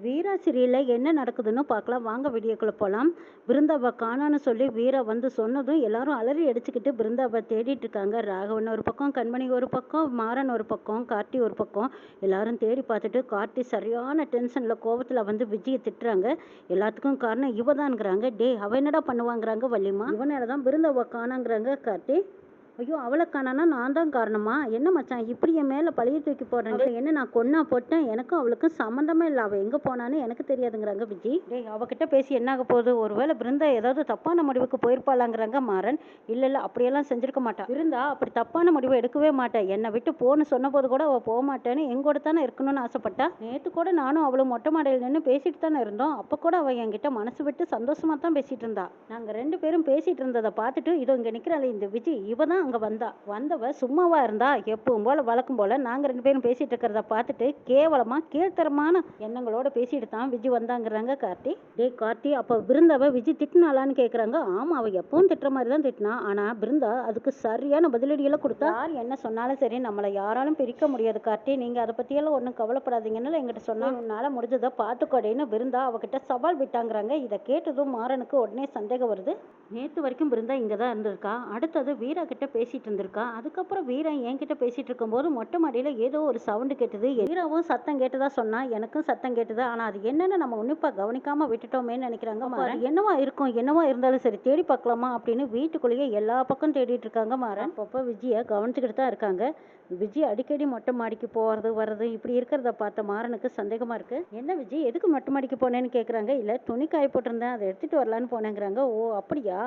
வீரா சீரியல்ல என்ன நடக்குதுன்னு பார்க்கலாம் வாங்க வீடியோக்குள்ள போகலாம். பிருந்தாவை காணோன்னு சொல்லி வீரா வந்து சொன்னதும் எல்லாரும் அலறி அடிச்சுக்கிட்டு பிருந்தாவை தேடிட்டு இருக்காங்க. ராகவன் ஒரு பக்கம், கண்மணி ஒரு பக்கம், மாறன் ஒரு பக்கம், கார்த்தி ஒரு பக்கம். எல்லாரும் தேடி பார்த்துட்டு கார்த்தி சரியான டென்ஷன்ல கோவத்துல வந்து விஜயை திட்டுறாங்க. எல்லாத்துக்கும் காரணம் இவதான்ங்கிறாங்க. டே அவ என்னடா பண்ணுவாங்கிறாங்க வள்ளிமா. இவனால தான் பிருந்தாவை காணாங்கிறாங்க கார்த்தி. ஐயோ அவளை காணானா நான் தான் காரணமா? என்ன மச்சான் இப்படி என் மேலே பழைய தூக்கி போடுறாங்க? என்ன நான் கொன்னா போட்டேன்? எனக்கும் அவளுக்கும் சம்மந்தமே இல்லை. அவள் எங்கே போனான்னு எனக்கு தெரியாதுங்கிறாங்க விஜி. டேய் அவகிட்ட பேசி என்ன ஆக போகுது? ஒருவேளை பிருந்தா ஏதாவது தப்பான முடிவுக்கு போயிருப்பாளாங்கிறாங்க மாறன். இல்லை இல்லை அப்படியெல்லாம் செஞ்சிருக்க மாட்டான். பிருந்தா அப்படி தப்பான முடிவை எடுக்கவே மாட்டேன். என்னை விட்டு போன்னு சொன்ன போது கூட அவள் போக மாட்டேன்னு எங்கூட தானே இருக்கணும்னு ஆசைப்பட்டா. நேற்று கூட நானும் அவளும் மொட்டை மாடையில் நின்று பேசிட்டு தானே இருந்தோம். அப்போ கூட அவள் என்கிட்ட மனசு விட்டு சந்தோஷமா தான் பேசிட்டு இருந்தா. நாங்கள் ரெண்டு பேரும் பேசிட்டு இருந்ததை பார்த்துட்டு இதோ இங்கே நிற்கிறாள் இந்த விஜி. இவ தான் அங்க வந்தவ சும்மாவா இருந்தா? எப்பவும் போல வழக்கம் போல நாங்க ரெண்டு பேரும் பேசிட்டு இருக்கிறத பார்த்துட்டு கேவலமா கீழ்த்தரமான எண்ணங்களோட பேசிட்டு தான் விஜி வந்தாங்கிறாங்க கார்த்தி. டே கார்த்தி அப்ப பிருந்தாவை விஜி திட்டினாலான்னு கேக்குறாங்க. ஆமா அவ எப்பவும் திட்டுற மாதிரி தான் திட்டினா. ஆனா பிருந்தா அதுக்கு சரியான பதிலடியெல்லாம் கொடுத்தா. யார் என்ன சொன்னாலும் சரி நம்மளை யாராலும் பிரிக்க முடியாது கார்த்தி. நீங்க அதை பத்தியெல்லாம் ஒன்றும் கவலைப்படாதீங்கன்னு எங்கிட்ட சொன்னா உன்னால முடிஞ்சதை பார்த்துக்கொடேன்னு பிருந்தா அவகிட்ட சவால் விட்டாங்கிறாங்க. இதை கேட்டதும் மாறனுக்கு உடனே சந்தேகம் வருது. நேற்று வரைக்கும் பிருந்தா இங்கே தான் இருந்திருக்கா. அடுத்தது வீரா கிட்ட பேசிட்டு இருந்திருக்கா. அதுக்கப்புறம் வீரா என்கிட்ட பேசிட்டு இருக்கும்போது மொட்டை மாடியில் ஏதோ ஒரு சவுண்டு கேட்டது. வீராவும் சத்தம் கேட்டதா சொன்னா. எனக்கும் சத்தம் கேட்டது. ஆனால் அது என்னன்னு நம்ம உன்னிப்பா கவனிக்காம விட்டுட்டோமேன்னு நினைக்கிறாங்க. என்னவா இருக்கும்? என்னவா இருந்தாலும் சரி தேடி பார்க்கலாமா அப்படின்னு வீட்டுக்குள்ளேயே எல்லா பக்கம் தேடிட்டு இருக்காங்க மாறன். அப்பப்போ விஜயை கவனிச்சுக்கிட்டு தான் இருக்காங்க. விஜய் அடிக்கடி மொட்டை மாடிக்கு போகிறது வர்றது இப்படி இருக்கிறத பார்த்த மாறனுக்கு சந்தேகமாக இருக்குது. என்ன விஜய் எதுக்கு மொட்டை மாடிக்கு போனேன்னு கேட்குறாங்க. இல்லை துணி காய போட்டிருந்தேன் அதை எடுத்துகிட்டு வரலான்னு போனேங்கிறாங்க. ஓ அப்படியா,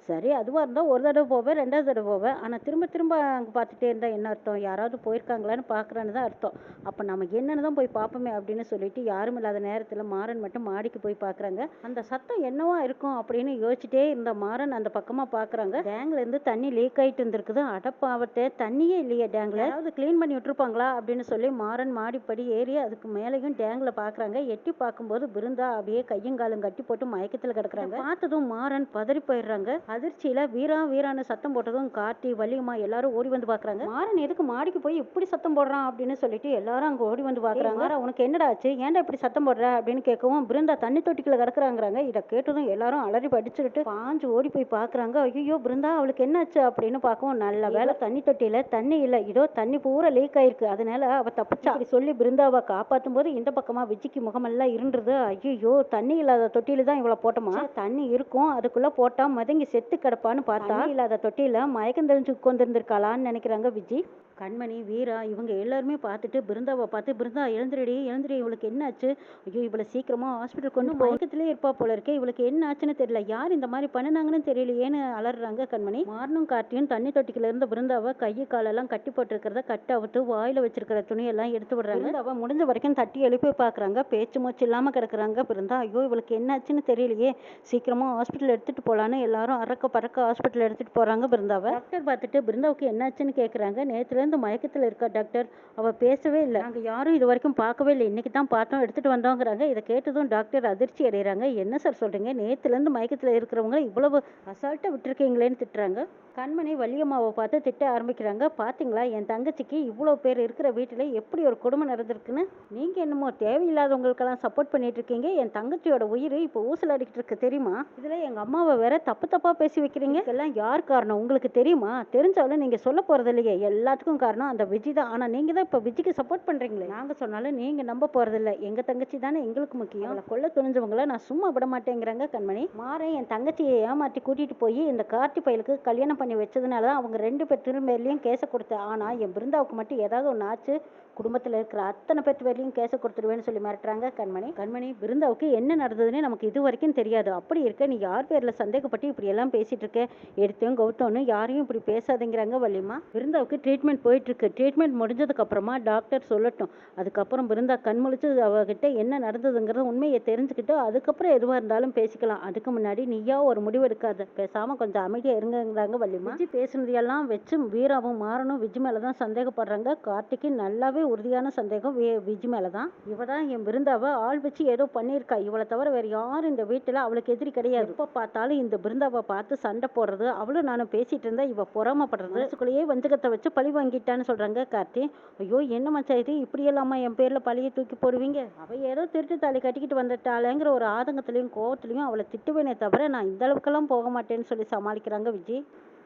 சரி அதுவாக இருந்தால் ஒரு தடவை போவேன், ரெண்டாவது தடவை போவேன். ஆனால் திரும்ப திரும்ப அங்கே பார்த்துட்டே இருந்தால் என்ன அர்த்தம்? யாராவது போயிருக்காங்களான்னு பார்க்குறான்னு தான் அர்த்தம். அப்போ நம்ம என்னன்னு தான் போய் பார்ப்போமே அப்படின்னு சொல்லிட்டு யாரும் இல்லாத நேரத்தில் மாறன் மட்டும் மாடிக்கு போய் பார்க்குறாங்க. அந்த சத்தம் என்னவா இருக்கும் அப்படின்னு யோசிச்சுட்டே இருந்த மாறன் அந்த பக்கமாக பார்க்குறாங்க. டேங்க்லேருந்து தண்ணி லீக் ஆகிட்டு இருந்திருக்குது. அடப்பாவத்தை தண்ணியே இல்லையே டேங்கில், ஏதாவது க்ளீன் பண்ணி விட்டுருப்பாங்களா அப்படின்னு சொல்லி மாறன் மாடிப்படி ஏறி அதுக்கு மேலேயும் டேங்கில் பார்க்குறாங்க. எட்டி பார்க்கும்போது பிருந்தா அப்படியே கையும் காலும் கட்டி போட்டு மயக்கத்தில் கிடக்குறாங்க. பார்த்ததும் மாறன் பதறி போயிடுறாங்க. அதிர்ச்சியில் வீரா வீரான்னு சத்தம் போட்டதும் கார்த்தி வள்ளியம்மா எல்லாரும் ஓடி வந்து பார்க்குறாங்க. மாறன் எதுக்கு மாடிக்கு போய் இப்படி சத்தம் போடுறான் அப்படின்னு சொல்லிட்டு எல்லாரும் அங்கே ஓடி வந்து பார்க்குறாங்க. உனக்கு என்னடா ஆச்சு? ஏன்டா இப்படி சத்தம் போடுற அப்படின்னு கேட்கவும் பிருந்தா தண்ணி தொட்டிக்குள்ள கிடக்குறாங்கிறாங்க. இதை கேட்டதும் எல்லாரும் அலறி படிச்சுக்கிட்டு பாஞ்சு ஓடி போய் பார்க்குறாங்க. ஐயோ பிருந்தா அவளுக்கு என்னாச்சு அப்படின்னு பார்க்கவும் நல்ல வேலை தண்ணி தொட்டியில் தண்ணி இல்லை, இதோ தண்ணி பூரா லீக் ஆயிருக்கு. அதனால அவ தப்பிச்சா. அப்படி சொல்லி பிருந்தாவை காப்பாற்றும் போது இந்த பக்கமா விஜிக்கு முகமெல்லாம் இருந்தது. ஐயோ தண்ணி இல்லாத தொட்டியில தான் இவ்வளவு போட்டோமா? தண்ணி இருக்கும் அதுக்குள்ள போட்டா மதங்கி செத்து கிடப்பான்னு பார்த்தா இல்லாத தொட்டியில மயக்கம் தெளிஞ்சு உட்கார்ந்துருக்காளான்னு நினைக்கிறாங்க விஜி. கண்மணி வீரா இவங்க எல்லாருமே பார்த்துட்டு பிருந்தாவை பார்த்து பிருந்தா எழுந்திரடி எழுந்திரி, இவளுக்கு என்னாச்சு? ஐயோ இவளை சீக்கிரமா ஹாஸ்பிட்டல் கொண்டு மயக்கத்திலே இருப்பா போல இருக்கே, இவளுக்கு என்ன ஆச்சுன்னு தெரியல, யார் இந்த மாதிரி பண்ணினாங்கன்னு தெரியலையேன்னு அலறாங்க கண்மணி. மாறனும் கார்த்தியும் தண்ணி தொட்டிக்குள்ள இருந்த பிருந்தாவை கையை காலெல்லாம் கட்டி போட்டிருக்கிறத கட்ட அவுத்து வாயில வச்சிருக்கிற துணியெல்லாம் எடுத்து விடுறாங்க. பிருந்தாவை முடிஞ்ச வரைக்கும் தட்டி எழுப்பி பார்க்குறாங்க. பேச்சு மூச்சு இல்லாம கிடக்குறாங்க பிருந்தா. ஐயோ இவளுக்கு என்னாச்சுன்னு தெரியலையே, சீக்கிரமா ஹாஸ்பிட்டல் எடுத்துட்டு போலான்னு எல்லாரும் அறக்க பறக்க ஹாஸ்பிட்டல் எடுத்துட்டு போறாங்க பிருந்தாவை. டாக்டர் பார்த்துட்டு பிருந்தாவுக்கு என்னாச்சுன்னு கேட்குறாங்க. நேற்றுல மயக்கத்தில் இருக்கா டாக்டர், அவ பேசவே இல்லை, நாங்க யாரும் இது வரைக்கும் பார்க்கவே இல்லை, இன்னைக்கு தான் பார்த்தோம் எடுத்துட்டு வந்தோங்கிறாங்க. இதை கேட்டதும் டாக்டர் அதிர்ச்சி அடைகிறாங்க. என்ன சார் சொல்றீங்க? நேத்துல இருந்து மயக்கத்தில் இருக்கிறவங்க இவ்வளவு அசால்ட்டா விட்டுருக்கீங்களேன்னு திட்டுறாங்க. கண்மணி வள்ளியம்மாவை பார்த்து திட்ட ஆரம்பிக்கிறாங்க. பார்த்தீங்களா என் தங்கச்சிக்கு இவ்வளோ பேர் இருக்கிற வீட்டில் எப்படி ஒரு குடும்பம் நடந்திருக்குன்னு. நீங்கள் என்னமோ தேவையில்லாதவங்களுக்கெல்லாம் சப்போர்ட் பண்ணிட்டு இருக்கீங்க. என் தங்கச்சியோட உயிர் இப்போ ஊசல் அடிக்கிட்டு இருக்கு தெரியுமா? இதில் எங்கள் அம்மாவை வேற தப்பு தப்பாக பேசி வைக்கிறீங்க. இதெல்லாம் யார் காரணம் உங்களுக்கு தெரியுமா? தெரிஞ்சாலும் நீங்கள் சொல்ல போகிறது இல்லையே. எல்லாத்துக்கும் காரணம் அந்த விஜி தான். ஆனால் நீங்கள் தான் இப்போ விஜிக்கு சப்போர்ட் பண்ணுறீங்களே. நாங்கள் சொன்னாலும் நீங்கள் நம்ப போகிறதில்ல. எங்கள் தங்கச்சி தானே எங்களுக்கு முக்கியம். அவளை கொல்ல துணிஞ்சவங்கள நான் சும்மா விட மாட்டேங்கிறாங்க கண்மணி. மாறன் என் தங்கச்சியை ஏமாற்றி கூட்டிகிட்டு போய் இந்த கார்த்தி பயலுக்கு கல்யாணம் பண்ணி வச்சதுனால தான் அவங்க ரெண்டு பேர் திரும்பேர்லையும் கேஸை கொடுத்தேன். ஆனால் என் பிருந்தாவுக்கு மட்டும் ஏதாவது ஒன்று ஆச்சு குடும்பத்தில் இருக்கிற அத்தனை பேர் பேர்லையும் கேஸை கொடுத்துருவேன்னு சொல்லி மிரட்டுறாங்க கண்மணி. பிருந்தாவுக்கு என்ன நடந்ததுன்னு நமக்கு இது வரைக்கும் தெரியாது. அப்படி இருக்க நீ யார் பேரில் சந்தேகப்பட்டு இப்படி எல்லாம் பேசிட்டு இருக்க? எடுத்தும் கௌத்தம்னு யாரையும் இப்படி பேசாதீங்கிறாங்க வள்ளிமா. பிருந்தாவுக்கு ட்ரீட்மெண்ட் போயிட்டு இருக்கு. ட்ரீட்மெண்ட் முடிஞ்சதுக்கு அப்புறமா டாக்டர் சொல்லட்டும். அதுக்கப்புறம் பிருந்தா கண் முழிச்சு அவகிட்ட என்ன நடந்ததுங்கிறத உண்மையை தெரிஞ்சுக்கிட்டு அதுக்கப்புறம் எதுவாக இருந்தாலும் பேசிக்கலாம். அதுக்கு முன்னாடி நீயா ஒரு முடிவு எடுக்காத, பேசாம கொஞ்சம் அமைதியா இருங்கிறாங்க வள்ளிமா. விஜி பேசுனதையெல்லாம் வச்சு வீராவும் மாறனும் விஜி மேலதான் சந்தேகப்படுறாங்க. கார்த்திக்கு நல்லாவே நல்லாவே உறுதியான சந்தேகம் விஜி மேலே தான். இவ தான் என் பிருந்தாவை ஆள் வச்சு ஏதோ பண்ணியிருக்கா. இவளை தவிர வேறு யாரும் இந்த வீட்டில் அவளுக்கு எதிரி கிடையாது. எப்போ பார்த்தாலும் இந்த பிருந்தாவை பார்த்து சண்டை போடுறது, அவளும் நானும் பேசிட்டு இருந்தா இவ பொறாமப்படுறது, மனசுக்குள்ளேயே வஞ்சகத்தை வச்சு பழி வாங்கிட்டான்னு சொல்றாங்க கார்த்தி. ஐயோ என்ன மச்சான் இது, இப்படியெல்லாமா என் பேர்ல பழியை தூக்கி போடுவீங்க? அவ ஏதோ திருட்டு தாலி கட்டிக்கிட்டு வந்துட்டாளேங்கிற ஒரு ஆதங்கத்திலையும் கோவத்திலையும் அவளை திட்டுவேனே தவிர நான் இந்த அளவுக்கெல்லாம் போக மாட்டேன்னு சொல்லி சமாளிக்கிறாங்க விஜி.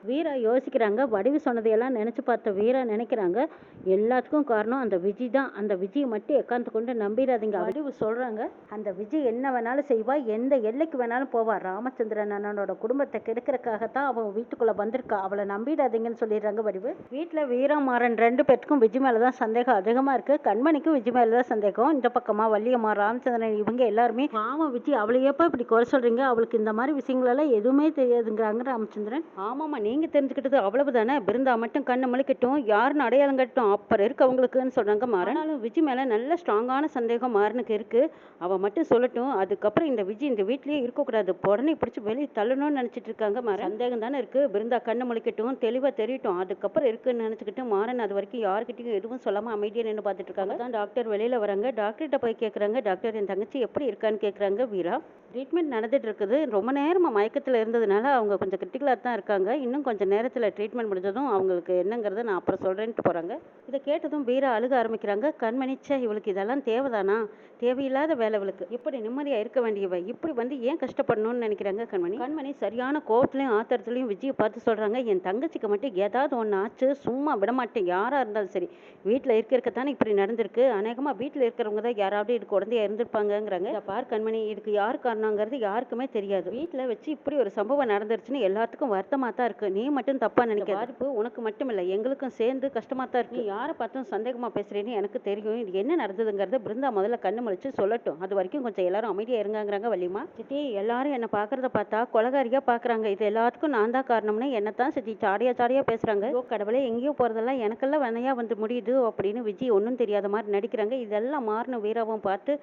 வீரா யோசிக்கிறாங்க. வடிவு சொன்னதையெல்லாம் நினச்சி பார்த்த வீரா நினைக்கிறாங்க, எல்லாத்துக்கும் காரணம் அந்த விஜி தான். அந்த விஜயை மட்டும் எக்காந்து கொண்டு நம்பிடாதீங்க. வடிவு சொல்கிறாங்க, அந்த விஜி என்ன வேணாலும் செய்வா, எந்த எல்லைக்கு வேணாலும் போவா. ராமச்சந்திரன் அண்ணனோட குடும்பத்தை கெடுக்கிறதுக்காகத்தான் அவன் வீட்டுக்குள்ளே வந்திருக்கா. அவளை நம்பிடாதீங்கன்னு சொல்லிடுறாங்க வடிவு. வீட்டில் வீரா மாறன் 2 பேருக்கும் விஜி மேலே தான் சந்தேகம் அதிகமாக இருக்குது. கண்மணிக்கும் விஜி மேலே தான் சந்தேகம். இந்த பக்கமாக வள்ளியம்மா, ராமச்சந்திரன் இவங்க எல்லாருமே பாவம் விஜி அவளை எப்போ இப்படி குறை சொல்கிறீங்க, அவளுக்கு இந்த மாதிரி விஷயங்களெல்லாம் எதுவுமே தெரியாதுங்கிறாங்க ராமச்சந்திரன். ஆமாம்மா, நீங்கள் தெரிஞ்சுக்கிட்டது அவ்வளவு தானே. பிருந்தா மட்டும் கண்ணை முழிக்கட்டும், யாருன்னு அடையாளம் கட்டும், அப்புறம் இருக்கு அவங்களுக்குன்னு சொல்கிறாங்க மாறன். ஆனாலும் விஜி மேலே நல்ல ஸ்ட்ராங்கான சந்தேகம் மாறனுக்கு இருக்குது. அவள் மட்டும் சொல்லட்டும், அதுக்கப்புறம் இந்த விஜி இந்த வீட்லேயே இருக்கக்கூடாது, உடனே பிடிச்சி வெளியே தள்ளணும்னு நினச்சிட்டு இருக்காங்க மாறன். சந்தேகம் தானே இருக்குது, பிருந்தா கண்ணை முழிக்கட்டும், தெளிவாக தெரியட்டும், அதுக்கப்புறம் இருக்குன்னு நினச்சிக்கிட்டு மாறன் அது வரைக்கும் யாருக்கிட்டையும் எதுவும் சொல்லாமல் அமைதியாக நின்று பார்த்துட்டு இருக்காங்க. தான் டாக்டர் வெளியில் வராங்க. டாக்டர்கிட்ட போய் கேட்குறாங்க, டாக்டர் என் தங்கச்சி எப்படி இருக்கான்னு கேட்குறாங்க வீரா. ட்ரீட்மெண்ட் நடந்துட்டு இருக்குது. ரொம்ப நேரமாக மயக்கத்தில் இருந்ததுனால அவங்க கொஞ்சம் கிரிட்டிக்கலாக தான் இருக்காங்க. இன்னும் கொஞ்சம் நேரத்தில் ட்ரீட்மெண்ட் முடிஞ்சதும் அவங்களுக்கு என்னங்கிறத நான் அப்புறம் சொல்கிறேன்ட்டு போகிறாங்க. இதை கேட்டதும் வீரா அழுக ஆரம்பிக்கிறாங்க. கண்மணிச்சா இவளுக்கு இதெல்லாம் தேவைதானா? தேவையில்லாத வேலை இவளுக்கு. இப்படி நிம்மதியாக இருக்க வேண்டியவ இப்படி வந்து ஏன் கஷ்டப்படணும்னு நினைக்கிறாங்க கண்மணி. கண்மணி சரியான கோவத்துலையும் ஆத்திரத்துலையும் விஜயை பார்த்து சொல்கிறாங்க, என் தங்கச்சிக்கு மட்டும் ஏதாவது ஒன்று ஆச்சு சும்மா விடமாட்டேன். யாராக இருந்தாலும் சரி, வீட்டில் இருக்கத்தானே இப்படி நடந்திருக்கு. அநேகமாக வீட்டில் இருக்கிறவங்க தான் யாராவது இதுக்கு உடந்தையா இருந்திருப்பாங்கங்கிறாங்க. பார் கண்மணி, இதுக்கு யார் காரணங்கிறது யாருக்குமே தெரியாது. வீட்டில் வச்சு இப்படி ஒரு சம்பவம் நடந்துருச்சுன்னு எல்லாத்துக்கும் வருத்தமாக தான் இருக்குது. நீ மட்டும் தப்பாக நினைக்க, பாதிப்பு உனக்கு மட்டும் இல்லை எங்களுக்கும் சேர்ந்து கஷ்டமாக தான் இருக்கு. யாரை பார்த்தும் சந்தேகமாக பேசுகிறேன்னு எனக்கு தெரியும். இது என்ன நடந்ததுங்கிறத பிருந்தா முதல்ல கண்ணு முழிச்சு சொல்லட்டும், அது வரைக்கும் கொஞ்சம் எல்லாரும் அமைதியாக இருங்கிறாங்க வள்ளிமா. சித்தி, எல்லாரும் என்னை பார்க்கறத பார்த்தா கொலகாரியாக பார்க்குறாங்க. இது எல்லாத்துக்கும் நான் தான் காரணம்னு என்னத்தான் சித்தி சாடியாக பேசுகிறாங்க. ஓ கடவுளே, எங்கேயோ போகிறதெல்லாம் எனக்கெல்லாம் வினையாக வந்து முடியுது அப்படின்னு விஜய் ஒன்றும் தெரியாத மாதிரி நடிக்கிறாங்க. இதெல்லாம் மாறின வீராவும் பார்த்து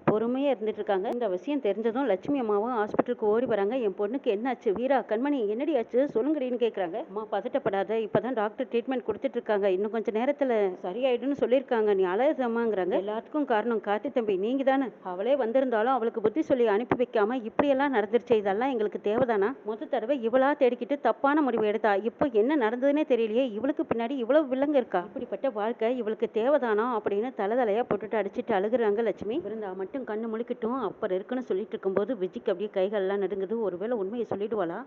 பொறுமையாக இருந்துட்டு இருக்காங்க. இந்த விஷயம் தெரிஞ்சதும் லட்சுமி அம்மாவும் ஹாஸ்பிட்டலுக்கு ஓடி வராங்க. என் பொண்ணுக்கு என்னாச்சு? வீரா, கண்மணி என்னடி ஆச்சு சொல்லுங்கடின்னு கேட்குறாங்க. அம்மா பதட்டப்படாத, இப்போதான் டாக்டர் ட்ரீட்மெண்ட் கொடுத்துட்டு இருக்காங்க, இன்னும் கொஞ்சம் நேரத்தில் சரியாயிடும்னு சொல்லியிருக்காங்க, நீ அழகம்மாங்கிறாங்க. எல்லாத்துக்கும் காரணம் கார்த்தி தம்பி நீங்கள் தானே. அவளே வந்திருந்தாலும் அவளுக்கு புத்தி சொல்லி அனுப்பி வைக்காம இப்படியெல்லாம் நடந்துருச்சு. இதெல்லாம் எங்களுக்கு தேவைதானா? முத தடவை இவளா தேடிக்கிட்டு தப்பான முடிவு எடுத்தா. இப்போ என்ன நடந்ததுன்னே தெரியலையே. இவளுக்கு பின்னாடி இவ்வளவு வில்லங்க இருக்கா? இப்படிப்பட்ட வாழ்க்கை இவளுக்கு தேவைதானா அப்படின்னு தலையா போட்டுட்டு அடிச்சுட்டு அழுகுறாங்க லட்சுமி. இருந்தா மட்டும் கண்ணு முழிக்கட்டும், அப்புறம் இருக்குன்னு சொல்லிட்டு இருக்கும்போது விஜிக்கு அப்படியே கைகள்லாம் நடுங்குது. ஒருவேளை உண்மையை சொல்லிடுவாளா?